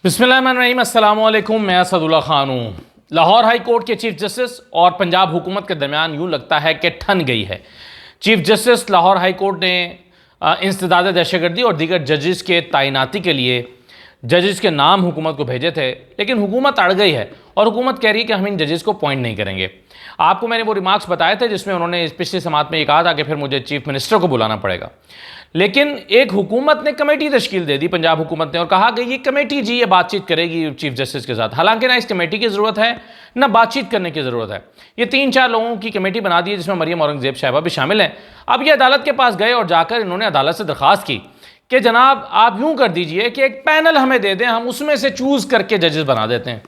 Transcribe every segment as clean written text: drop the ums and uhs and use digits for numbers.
बिस्मिल्लाहिर्रहमानिर्रहीम, अस्सलामु अलैकुम। मैं असदुल्ला खान हूँ। लाहौर हाई कोर्ट के चीफ जस्टिस और पंजाब हुकूमत के दरमियान यूँ लगता है कि ठन गई है। Chief justice Lahore high court ने इंसदाद दहशतगर्दी और दीगर जजेस के तैनाती के लिए जजेस के नाम हुकूमत को भेजे थे, लेकिन हुकूमत अड़ गई है और हुकूमत कह रही है कि हम इन जजेस को अपॉइंट नहीं करेंगे। आपको मैंने वो रिमार्क्स बताए थे जिसमें उन्होंने पिछली समात में ये कहा था कि फिर मुझे चीफ मिनिस्टर को बुलाना पड़ेगा, लेकिन एक हुकूमत ने कमेटी तश्कील दे दी, पंजाब हुकूमत ने, और कहा कि ये कमेटी जी ये बातचीत करेगी चीफ जस्टिस के साथ। हालांकि ना इस कमेटी की ज़रूरत है ना बातचीत करने की ज़रूरत है। ये 3-4 लोगों की कमेटी बना दी है जिसमें मरियम औरंगज़ेब साहिबा भी शामिल हैं। अब ये अदालत के पास गए और जाकर इन्होंने अदालत से दरख्वास्त की कि जनाब आप यूँ कर दीजिए कि एक पैनल हमें दे दें, हम उसमें से चूज़ करके जजेस बना देते हैं।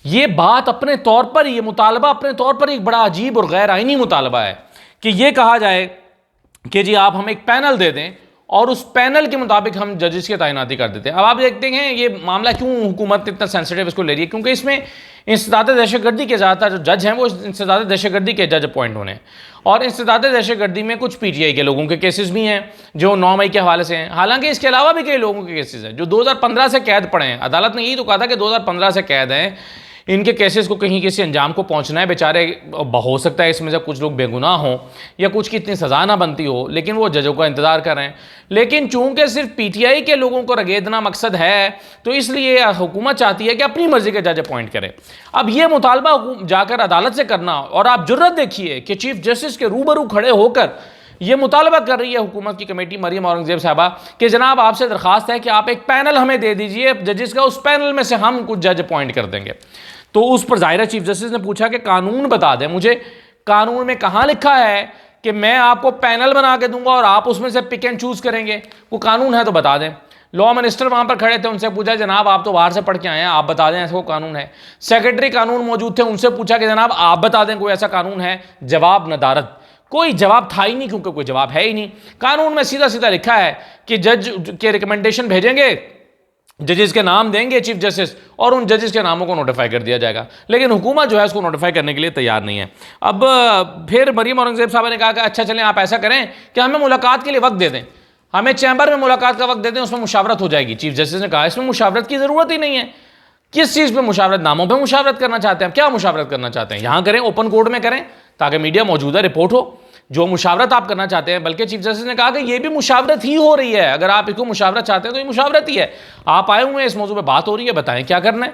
ये बात अपने तौर पर, ये मुतालबा अपने तौर पर एक बड़ा अजीब और गैर आइनी मुतालबा है कि ये कहा जाए कि जी आप हमें एक पैनल दे दें और उस पैनल के मुताबिक हम जजेस की तैनाती कर देते हैं। अब आप देखते हैं ये मामला क्यों हुकूमत इतना सेंसिटिव इसको ले रही है, क्योंकि इसमें इंसदाद दहशतगर्दी के ज़्यादातर जो जज हैं वो इंसदाद दहशतगर्दी के जज अपॉइंट होने हैं, और इंसदाद दहशतगर्दी में कुछ PTI के लोगों के केसेस भी हैं जो 9 मई के हवाले से हैं। हालांकि इसके अलावा भी कई लोगों के केसेस हैं जो 2015 से कैद पड़े हैं। अदालत ने यही तो कहा था कि 2015 से कैद हैं, इनके केसेस को कहीं किसी अंजाम को पहुंचना है। बेचारे हो सकता है इसमें से कुछ लोग बेगुनाह हों या कुछ की इतनी सज़ा ना बनती हो, लेकिन वो जजों का इंतज़ार कर रहे हैं। लेकिन चूंकि सिर्फ PTI के लोगों को रगेदना मकसद है, तो इसलिए हुकूमत चाहती है कि अपनी मर्जी के जज अपॉइंट करे। अब ये मुतालबा जाकर अदालत से करना, और आप जुर्रत देखिए कि चीफ जस्टिस के रूबरू खड़े होकर ये मुतालबा कर रही है हुकूमत की कमेटी मरियम औरंगज़ेब साहबा कि जनाब आपसे दरख्वास्त है कि आप एक पैनल हमें दे दीजिए जजेस का, उस पैनल में से हम कुछ जज अपॉइंट कर देंगे। तो उस पर ज़ाहिर चीफ जस्टिस ने पूछा कि कानून बता दें मुझे, कानून में कहाँ लिखा है कि मैं आपको पैनल बना के दूंगा और आप उसमें से पिक एंड चूज़ करेंगे? वो कानून है तो बता दें। लॉ मिनिस्टर वहाँ पर खड़े थे, उनसे पूछा जनाब आप तो बाहर से पढ़ के आए हैं, आप बता दें ऐसा कोई कानून है। सेक्रेटरी कानून मौजूद थे, उनसे पूछा कि जनाब आप बता दें कोई ऐसा कानून है। जवाब नदारद, कोई जवाब था ही नहीं, क्योंकि कोई जवाब है ही नहीं। कानून में सीधा सीधा लिखा है कि जज के रिकमेंडेशन भेजेंगे, जजेस के नाम देंगे चीफ जस्टिस, और उन जजेस के नामों को नोटिफाई कर दिया जाएगा। लेकिन हुकूमत जो है उसको नोटिफाई करने के लिए तैयार नहीं है। अब फिर मरियम औरंगज़ेब साहब ने कहा कि अच्छा चलें आप ऐसा करें कि हमें मुलाकात के लिए वक्त दे दें, हमें चैम्बर में मुलाकात का वक्त दे दें, उसमें मुशावरत हो जाएगी। चीफ जस्टिस ने कहा इसमें मुशावरत की ज़रूरत ही नहीं है। किस चीज़ पर मुशावरत? नामों पर मुशावरत करना चाहते हैं? क्या मुशावरत करना चाहते हैं? यहाँ करें, ओपन कोर्ट में करें ताकि मीडिया मौजूद है, रिपोर्ट हो जो मुशावरत आप करना चाहते हैं। बल्कि चीफ जस्टिस ने कहा कि ये भी मुशावरत ही हो रही है, अगर आप इसको मुशावरत चाहते हैं तो ये मुशावरत ही है। आप आए हुए हैं, इस मौजू पे बात हो रही है, बताएं क्या करना है।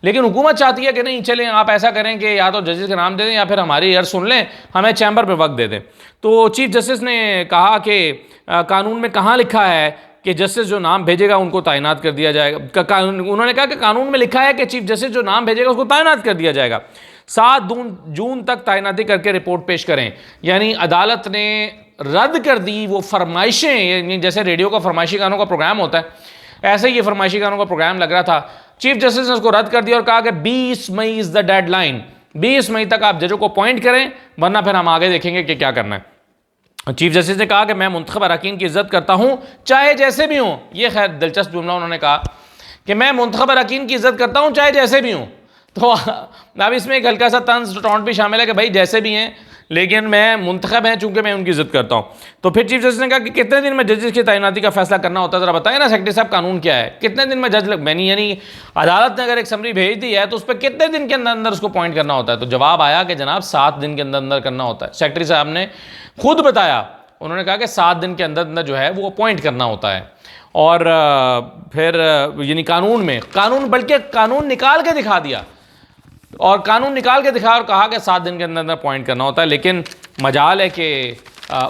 लेकिन हुकूमत चाहती है कि नहीं चलें आप ऐसा करें कि या तो जजेस के नाम दे दें या फिर हमारी यार सुन लें, हमें चैम्बर पर वक्त दे दें। तो चीफ जस्टिस ने कहा कि कानून में कहाँ लिखा है कि जस्टिस जो नाम भेजेगा उनको तैनात कर दिया जाएगा। उन्होंने कहा कि कानून में लिखा है कि चीफ जस्टिस जो नाम भेजेगा उसको तैनात कर दिया जाएगा। 7 जून तक तैनाती करके रिपोर्ट पेश करें। यानी अदालत ने रद्द कर दी वो फरमाइशें, जैसे रेडियो का फरमाइशी गानों का प्रोग्राम होता है, ऐसे ही ये फरमाइशी गानों का प्रोग्राम लग रहा था। चीफ जस्टिस ने उसको रद्द कर दिया और कहा कि 20 मई इज़ द डेडलाइन, 20 मई तक आप जजों को अपॉइंट करें, वरना फिर हम आगे देखेंगे कि क्या करना है। चीफ जस्टिस ने कहा कि मैं मुंतखब अरकान की इज्जत करता हूं चाहे जैसे भी हूं। ये खैर दिलचस्प जुमला उन्होंने कहा कि मैं मुंतखब अरकान की इज्जत करता हूं चाहे जैसे भी हूं। तो अब इसमें एक हल्का सा तंज टॉन्ट भी शामिल है कि भाई जैसे भी हैं लेकिन मैं मुंतखब हैं चूंकि मैं उनकी इज्जत करता हूं। तो फिर चीफ जस्टिस ने कहा कि कितने दिन में जजेस की तैनाती का फैसला करना होता है, जरा बताएं ना सेक्रेटरी साहब कानून क्या है, कितने दिन में जज मैंने यानी अदालत ने अगर एक समरी भेज दी है तो उस पर कितने दिन के अंदर अंदर उसको पॉइंट करना होता है? तो जवाब आया कि जनाब 7 दिन के अंदर अंदर करना होता है। सेक्रेटरी साहब ने खुद बताया, उन्होंने कहा कि 7 दिन के अंदर अंदर जो है वो अपॉइंट करना होता है। और फिर यानी कानून बल्कि कानून निकाल के दिखा दिया, और कानून निकाल के दिखाया और कहा कि 7 दिन के अंदर अंदर पॉइंट करना होता है। लेकिन मजाल है कि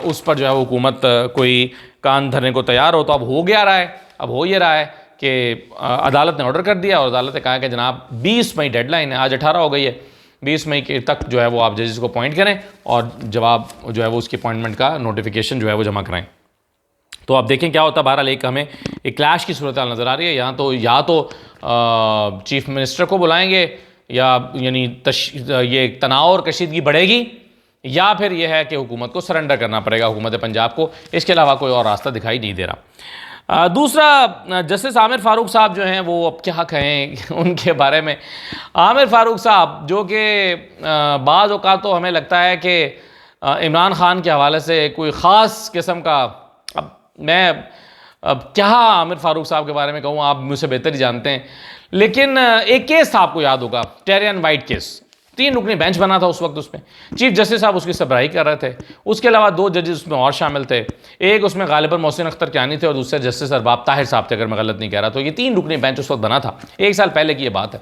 उस पर जो है हुकूमत कोई कान धरने को तैयार हो। तो अब हो गया रहा है, अब हो ये रहा है कि अदालत ने ऑर्डर कर दिया और अदालत ने कहा कि जनाब 20 मई डेडलाइन है, आज 18 हो गई है, 20 मई के तक जो है वो आप जजेस को अपॉइंट करें और जवाब जो है वो उसकी अपॉइंटमेंट का नोटिफिकेशन जो है वो जमा कराएं। तो आप देखें क्या होता है। बहरहाल एक हमें एक क्लैश की सूरत नज़र आ रही है। या तो चीफ मिनिस्टर को बुलाएंगे या यानी ये तनाव और कशीदगी बढ़ेगी, या फिर यह है कि हुकूमत को सरेंडर करना पड़ेगा, हुकूमत पंजाब को। इसके अलावा कोई और रास्ता दिखाई नहीं दे रहा। दूसरा, जस्टिस आमिर फ़ारूक साहब जो हैं वो अब क्या कहें उनके बारे में। आमिर फ़ारूक साहब जो कि बाज़ औक़ात तो हमें लगता है कि इमरान ख़ान के हवाले से कोई ख़ास किस्म का, अब मैं अब क्या आमिर फारूक साहब के बारे में कहूँ, आप मुझसे बेहतर ही जानते हैं। लेकिन एक केस था, आपको याद होगा, टेरियन वाइट केस। 3 रुकनी बेंच बना था उस वक्त, उसमें चीफ जस्टिस साहब उसकी सरबराही कर रहे थे। उसके अलावा 2 जजेस उसमें और शामिल थे। एक उसमें गालिबन मोहसिन अख्तर कियानी थे और दूसरे जस्टिस अरबाब ताहिर साहब थे, अगर मैं गलत नहीं कह रहा। तो ये 3 रुकनी बेंच उस वक्त बना था। 1 साल पहले की ये बात है,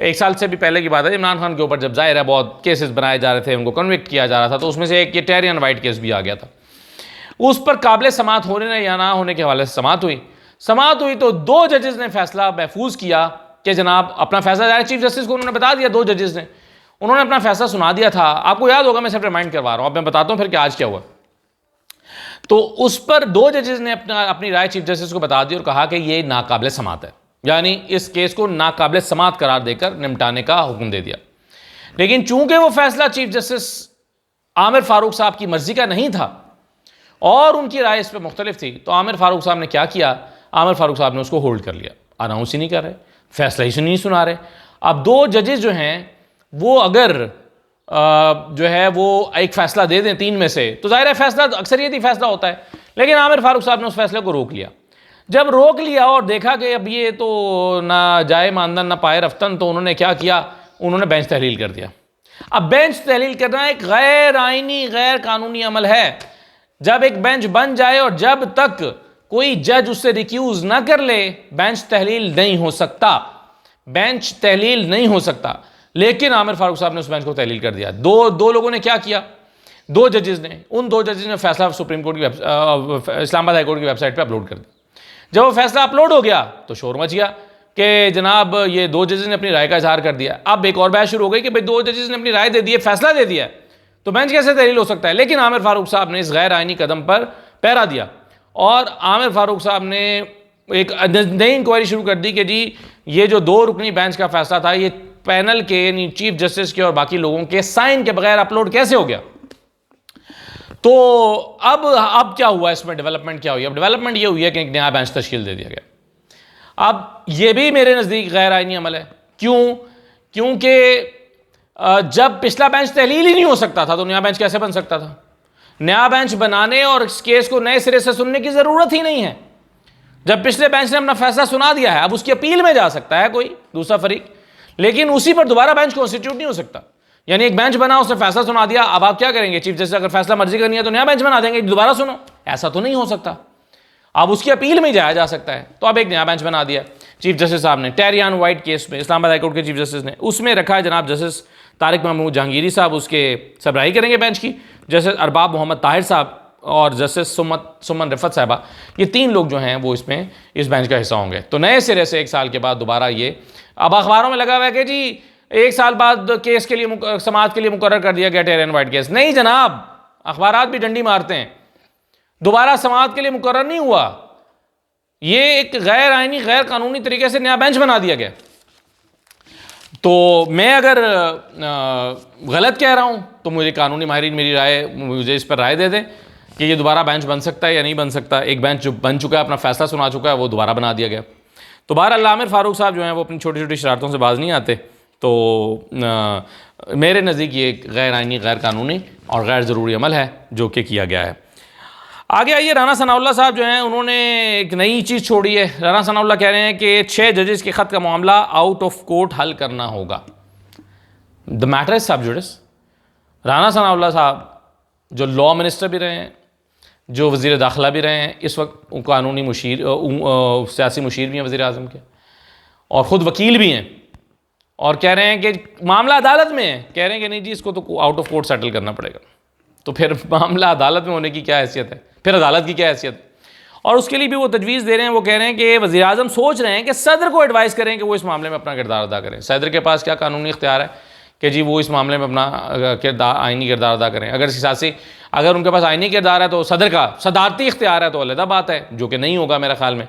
1 साल से भी पहले की बात है। इमरान खान के ऊपर जब जाहिर है बहुत केसेस बनाए जा रहे थे, उनको कन्विक्ट किया जा रहा था, तो उसमें से एक ये टेरियन वाइट केस भी आ गया था। उस पर काबिल समात होने या ना होने के हवाले से समात हुई तो 2 जजेस ने फैसला महफूज किया कि जनाब अपना फैसला, चीफ जस्टिस को उन्होंने बता दिया, 2 जजेस ने उन्होंने अपना फैसला सुना दिया था। आपको याद होगा, मैं सिर्फ रिमाइंड करवा रहा हूं, अब मैं बताता हूं फिर कि आज क्या हुआ। तो उस पर 2 जजेस ने अपनी राय चीफ जस्टिस को बता दी और कहा कि ये नाकाबिल समात है, यानी इस केस को नाकाबिल समात करार देकर निपटाने का हुक्म दे दिया। लेकिन चूंकि वो फैसला चीफ जस्टिस आमिर फारूक साहब की मर्जी का नहीं था और उनकी राय इस पर मुख्तलिफ थी, तो आमिर फारूक साहब ने क्या किया, आमिर फारूक साहब ने उसको होल्ड कर लिया, अनाउंस ही नहीं कर रहे, फैसला ही नहीं सुना रहे। अब 2 जजेस जो हैं वो अगर जो है वो एक फैसला दे दें 3 में से, तो जाहिर है फैसला अक्सरियती फैसला होता है। लेकिन आमिर फारूक साहब ने उस फैसले को रोक लिया। जब रोक लिया और देखा कि अब ये तो ना जाए मानदन ना पाए रफ्तन, तो उन्होंने क्या किया, उन्होंने बेंच तहलील कर दिया। अब बेंच तहलील करना एक गैर आइनी गैर कानूनी अमल है। जब एक बेंच बन जाए और जब तक कोई जज उससे रिक्यूज ना कर ले, बेंच तहलील नहीं हो सकता, बेंच तहलील नहीं हो सकता। लेकिन आमिर फारूक साहब ने उस बेंच को तहलील कर दिया। दो लोगों ने क्या किया, 2 जजेस ने, उन 2 जजेस ने फैसला सुप्रीम कोर्ट की इस्लामाबाद हाई कोर्ट की वेबसाइट पे अपलोड कर दिया। जब वो फैसला अपलोड हो गया तो शोर मच गया कि जनाब ये 2 जजेस ने अपनी राय का इजहार कर दिया। अब एक और बहस शुरू हो गई कि भाई 2 जजेस ने अपनी राय दे दी है, फैसला दे दिया है, तो बेंच कैसे तहलील हो सकता है। लेकिन आमिर फारूक साहब ने इस गैर आइनी कदम पर पहरा दिया और आमिर फारूक साहब ने एक नई इंक्वायरी शुरू कर दी कि जी ये जो 2 रुकनी बेंच का फैसला था, ये पैनल के यानी चीफ जस्टिस के और बाकी लोगों के साइन के बगैर अपलोड कैसे हो गया। तो अब क्या हुआ, इसमें डेवलपमेंट क्या हुई। अब डेवलपमेंट ये हुई है कि एक नया बेंच तश्कील दे दिया गया। अब ये भी मेरे नज़दीक गैर आइनी अमल है। क्यों? क्योंकि जब पिछला बेंच तहलील ही नहीं हो सकता था, तो नया बेंच कैसे बन सकता था। नया बेंच बनाने और इस केस को नए सिरे से सुनने की ज़रूरत ही नहीं है। जब पिछले बेंच ने अपना फैसला सुना दिया है, अब उसकी अपील में जा सकता है कोई दूसरा फरीक, लेकिन उसी पर दोबारा बेंच कॉन्स्टिट्यूट नहीं हो सकता। यानी एक बेंच बना, उसने फैसला सुना दिया, अब आप क्या करेंगे, चीफ जस्टिस अगर फैसला मर्जी करनी है तो नया बेंच बना देंगे, दोबारा सुनो, ऐसा तो नहीं हो सकता। अब उसकी अपील में जाया जा सकता है। तो अब एक नया बेंच बना दिया चीफ जस्टिस साहब ने। टेरियन वाइट केस में इस्लामाबाद हाई कोर्ट के चीफ जस्टिस ने उसमें रखा है जनाब जस्टिस तारिक महमूद जहांगीरी साहब, उसके सरबराही करेंगे बेंच की। जस्टिस अरबाब मोहम्मद ताहिर साहब और जस्टिस सुमन रिफत साहबा, ये 3 लोग जो हैं वो इसमें इस बेंच का हिस्सा होंगे। तो नए सिरे से 1 साल के बाद दोबारा ये, अब अखबारों में लगा हुआ है कि जी 1 साल बाद केस के लिए समाअत के लिए मुकर्रर कर दिया गया टेरियन वाइट केस। नहीं जनाब, अखबारात भी डंडी मारते हैं, दोबारा समाअत के लिए मुकर्रर नहीं हुआ। ये एक गैर आइनी गैर कानूनी तरीके से नया बेंच बना दिया गया। तो मैं अगर गलत कह रहा हूं तो मुझे कानूनी माहिरीन मेरी राय, मुझे इस पर राय दे दें कि ये दोबारा बेंच बन सकता है या नहीं बन सकता। एक बेंच जो बन चुका है, अपना फैसला सुना चुका है, वो दोबारा बना दिया गया। तो बहरहाल आमिर फारूक साहब जो हैं वो अपनी छोटी छोटी शरारतों से बाज नहीं आते। तो मेरे नज़दीक ये गैर आइनी गैर कानूनी और गैर ज़रूरी अमल है जो कि किया गया है। आगे आइए, राना सनाउल्लाह साहब जो हैं उन्होंने एक नई चीज़ छोड़ी है। राना सनाउल्लाह कह रहे हैं कि 6 जजेस के ख़त का मामला आउट ऑफ कोर्ट हल करना होगा। द मैटर इज सब जुडिस। राना सनाउल्लाह साहब जो लॉ मिनिस्टर भी रहे हैं, जो वज़ीर दाखिला भी रहे हैं, इस वक्त कानूनी मुशीर सियासी मुशीर भी हैं वज़ीर आज़म के, और ख़ुद वकील भी हैं, और कह रहे हैं कि मामला अदालत में है। कह रहे हैं कि नहीं जी इसको तो आउट ऑफ कोर्ट सेटल करना पड़ेगा। तो फिर मामला अदालत में होने की क्या हैसियत है, फिर अदालत की क्या हैसियत है। और उसके लिए भी वो तजवीज़ दे रहे हैं। वो कह रहे हैं कि वज़ीर आज़म सोच रहे हैं कि सदर को एडवाइस करें कि वो इस मामले में अपना किरदार अदा करें। सदर के पास क्या कानूनी इख्तियार है कि जी वो इस मामले में अपना किरदार, आइनी किरदार अदा करें। अगर उनके पास आइनी किरदार है तो सदर का सदारती इख्तियार है तो अलग बात है, जो कि नहीं होगा मेरे ख्याल में।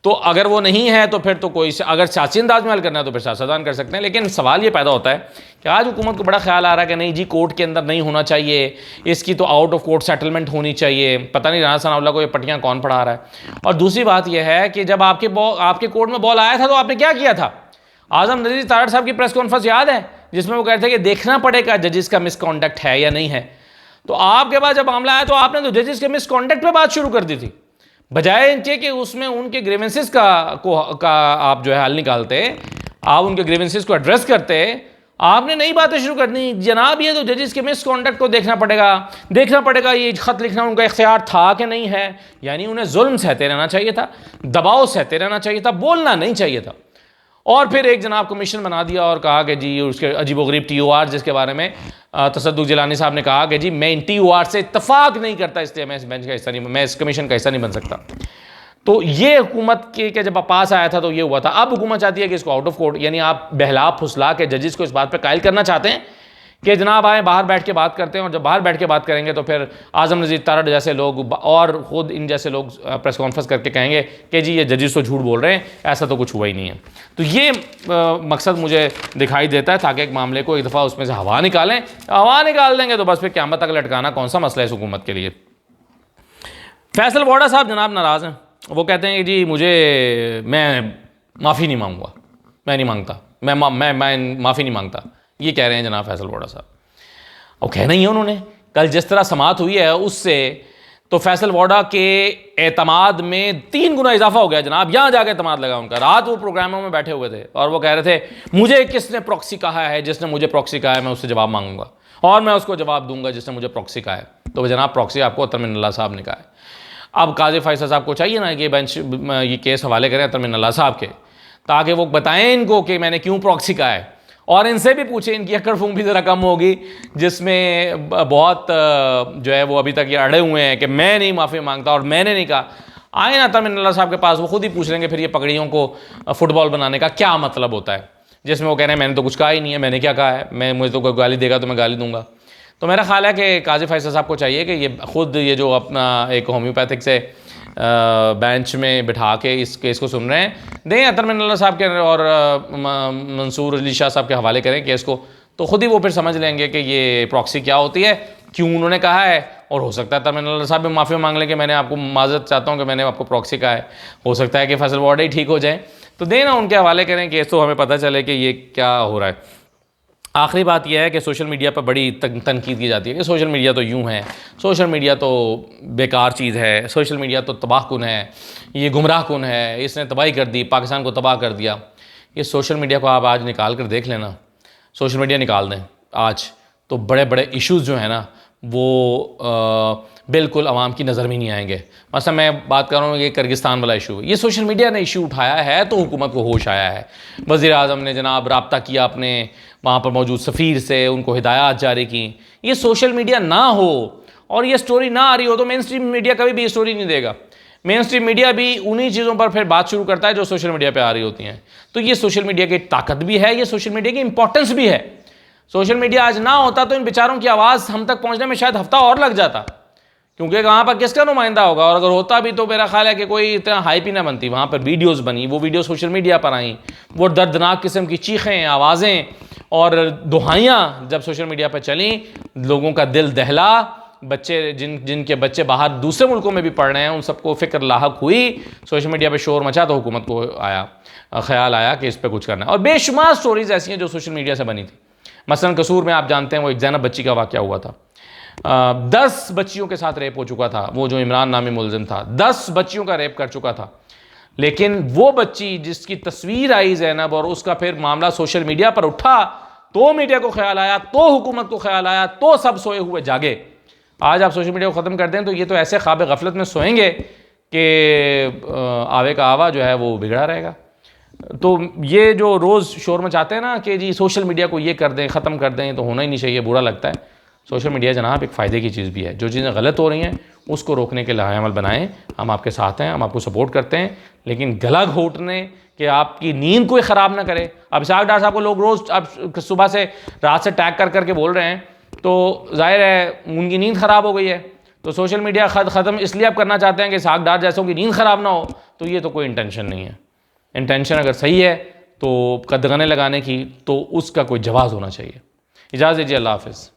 तो अगर वो नहीं है तो फिर तो कोई, अगर सियासी अंदाज में हल करना है तो फिर सियासतदान कर सकते हैं। लेकिन सवाल ये पैदा होता है कि आज हुकूमत को बड़ा ख्याल आ रहा है कि नहीं जी कोर्ट के अंदर नहीं होना चाहिए, इसकी तो आउट ऑफ कोर्ट सेटलमेंट होनी चाहिए। पता नहीं राना सनाउल्लाह को ये पट्टियाँ कौन पढ़ा रहा है। और दूसरी बात यह है कि जब आपके कोर्ट में बॉल आया था तो आपने क्या किया था। आज़म नज़ीर तारड़ साहब की प्रेस कॉन्फ्रेंस याद है जिसमें वो कहते थे कि देखना पड़ेगा जजेस का मिसकॉन्डक्ट है या नहीं है। तो आपके पास जब मामला आया तो आपने तो जजेस के मिसकॉन्डक्ट पे बात शुरू कर दी थी। बजाय इनके कि उसमें उनके ग्रीवेंसेस का आप जो है हल निकालते, आप उनके ग्रीवेंसेस को एड्रेस करते, आपने नई बातें शुरू कर दी। जनाब ये तो जजेस के मिसकॉन्डक्ट को देखना पड़ेगा ये ख़त लिखना उनका इख्तियार था कि नहीं है, यानी उन्हें जुल्म सहते रहना चाहिए था, दबाव सहते रहना चाहिए था, बोलना नहीं चाहिए था। और फिर एक जनाब कमीशन बना दिया और कहा कि जी उसके अजीबोगरीब TOR जिसके बारे में तसद्दुक़ जिलानी साहब ने कहा कि जी मैं इन TOR से इत्तफाक नहीं करता, इसलिए मैं इस बेंच का हिस्सा नहीं, मैं इस कमीशन का हिस्सा नहीं बन सकता। तो ये हुकूमत के जब पास आया था तो ये हुआ था। अब हुकूमत चाहती है कि इसको आउट ऑफ कोर्ट, यानी आप बहला फुसला के जजेस को इस बात पर कायल करना चाहते हैं कि जनाब आए बाहर बैठ के बात करते हैं, और जब बाहर बैठ के बात करेंगे तो फिर आज़म नज़ीर तारड़ जैसे लोग और ख़ुद इन जैसे लोग प्रेस कॉन्फ्रेंस करके कहेंगे कि जी ये जजेस तो झूठ बोल रहे हैं, ऐसा तो कुछ हुआ ही नहीं है। तो ये मकसद मुझे दिखाई देता है, ताकि एक मामले को एक दफ़ा उसमें से हवा निकाल देंगे तो बस फिर क़यामत तक लटकाना कौन सा मसला है इस हुकूमत के लिए। फैसल वोडा साहब जनाब नाराज़ हैं, वो कहते हैं कि जी मैं माफ़ी नहीं मांगूंगा, मैं नहीं मांगता, मैं माफ़ी नहीं मांगता, ये कह रहे हैं जनाब फैसल वोडा साहब। और कहना ही है उन्होंने, कल जिस तरह समाअत हुई है उससे तो फैसल वोडा के एतमाद में 3 गुना इजाफा हो गया जनाब। यहाँ जाके एतमाद लगा उनका। रात वो प्रोग्रामों में बैठे हुए थे और वो कह रहे थे मुझे किसने प्रॉक्सी कहा है, जिसने मुझे प्रॉक्सी कहा है मैं उससे जवाब मांगूंगा और मैं उसको जवाब दूंगा जिसने मुझे प्रॉक्सी कहा है। तो जनाब प्रॉक्सी आपको तरमीन अल्लाह साहब ने कहा है। अब काजी फैसल साहब को चाहिए ना कि बेंच ये केस हवाले करें तरमीन अल्लाह साहब के, ताकि वो बताएं इनको कि मैंने क्यों प्रॉक्सी कहा है, और इनसे भी पूछें, इनकी अकड़ फूंक भी ज़रा कम होगी, जिसमें बहुत जो है वो अभी तक ये अड़े हुए हैं कि मैं नहीं माफ़ी मांगता और मैंने नहीं कहा। आए ना तरमीन अल्लाह साहब के पास, वो खुद ही पूछ लेंगे फिर ये पगड़ियों को फुटबॉल बनाने का क्या मतलब होता है, जिसमें वो कह रहे हैं मैंने तो कुछ कहा ही नहीं है, मैंने क्या कहा है, मुझे तो कोई गाली देगा तो मैं गाली दूंगा। तो मेरा ख्याल है कि काजी फैसल साहब को चाहिए कि ये खुद ये जो अपना एक होम्योपैथिक से बेंच में बिठा के इस केस को सुन रहे हैं, दें तरमीन अल्लाह साहब के और मंसूर अली शाह साहब के हवाले करें केस को, तो ख़ुद ही वो फिर समझ लेंगे कि ये प्रॉक्सी क्या होती है, क्यों उन्होंने कहा है। और हो सकता है तरमीन अल्लाह साहब भी माफ़ी मांग लें कि मैंने आपको माज़रत चाहता हूँ कि मैंने आपको प्रॉक्सी कहा है। हो सकता है कि फैसल वोडा ही ठीक हो जाए, तो दें ना उनके हवाले करें केस, तो हमें पता चले कि ये क्या हो रहा है। आखिरी बात यह है कि सोशल मीडिया पर बड़ी तनकीद की जाती है कि सोशल मीडिया तो यूँ है, सोशल मीडिया तो बेकार चीज़ है, सोशल मीडिया तो तबाहकुन है, ये गुमराह कुन है, इसने तबाही कर दी, पाकिस्तान को तबाह कर दिया। ये सोशल मीडिया को आप आज निकाल कर देख लेना, सोशल मीडिया निकाल दें आज, तो बड़े बड़े इश्यूज़ जो हैं ना वो बिल्कुल आवाम की नज़र में नहीं आएंगे। मतलब मैं बात कर रहा हूँ ये किर्गिस्तान वाला इशू, ये सोशल मीडिया ने इशू उठाया है तो हुकूमत को होश आया है। वज़ीर आज़म ने जनाब रब्ता किया अपने वहाँ पर मौजूद सफ़ीर से, उनको हिदायत जारी की। ये सोशल मीडिया ना हो और ये स्टोरी ना आ रही हो तो मेन स्ट्रीम मीडिया कभी भी ये स्टोरी नहीं देगा। मेन स्ट्रीम मीडिया भी उन्हीं चीज़ों पर फिर बात शुरू करता है जो सोशल मीडिया पर आ रही होती हैं। तो ये सोशल मीडिया की ताकत भी है, ये सोशल मीडिया की इंपॉर्टेंस भी है। सोशल मीडिया आज ना होता तो इन बेचारों की आवाज़ हम तक पहुँचने में शायद हफ्ता और लग जाता, क्योंकि वहाँ पर किसका नुमाइंदा होगा, और अगर होता भी तो मेरा ख्याल है कि कोई इतना हाइप ही ना बनती। वहाँ पर वीडियोज़ बनी, वो वीडियो सोशल मीडिया पर आई, वो दर्दनाक किस्म की चीखें, आवाज़ें और दुहाइयाँ जब सोशल मीडिया पर चलीं, लोगों का दिल दहला। बच्चे जिनके बच्चे बाहर दूसरे मुल्कों में भी पढ़ रहे हैं उन सबको फ़िक्र लाहक हुई, सोशल मीडिया पर शोर मचा तो हुकूमत को ख्याल आया कि इस पर कुछ करना है। और बेशुमार स्टोरीज़ ऐसी हैं जो सोशल मीडिया से बनी थी। मसलन कसूर में आप जानते हैं वो एक ज़ैनब बच्ची का वाक़या हुआ था, 10 बच्चियों के साथ रेप हो चुका था। वो जो इमरान नामी मुलजिम था 10 बच्चियों का रेप कर चुका था, लेकिन वो बच्ची जिसकी तस्वीर आई ज़ैनब और उसका फिर मामला सोशल मीडिया पर उठा तो मीडिया को ख्याल आया, तो हुकूमत को ख्याल आया, तो सब सोए हुए जागे। आज आप सोशल मीडिया को ख़त्म कर दें तो ये तो ऐसे ख्वाब गफलत में सोएंगे कि आवे का आवा जो है वो बिगड़ा रहेगा। तो ये जो रोज़ शोर मचाते हैं ना कि जी सोशल मीडिया को ये कर दें, ख़त्म कर दें, तो होना ही नहीं चाहिए, बुरा लगता है। सोशल मीडिया जनाब एक फ़ायदे की चीज़ भी है। जो चीज़ें गलत हो रही हैं उसको रोकने के लाहेअमल बनाएं, हम आपके साथ हैं, हम आपको सपोर्ट करते हैं, लेकिन गला घोटने कि आपकी नींद कोई ख़राब ना करे। अब इसाक डार साहब को लोग रोज़ अब सुबह से रात से टैग कर करके बोल रहे हैं, तो जाहिर है उनकी नींद ख़राब हो गई है। तो सोशल मीडिया ख़त्म इसलिए आप करना चाहते हैं कि इसाक डार जैसों की नींद ख़राब ना हो, तो ये तो कोई इंटेंशन नहीं है। इंटेंशन अगर सही है तो कदगने लगाने की, तो उसका कोई जवाज़ होना चाहिए। इजाज़त दीजिए, अल्लाह हाफ़िज़।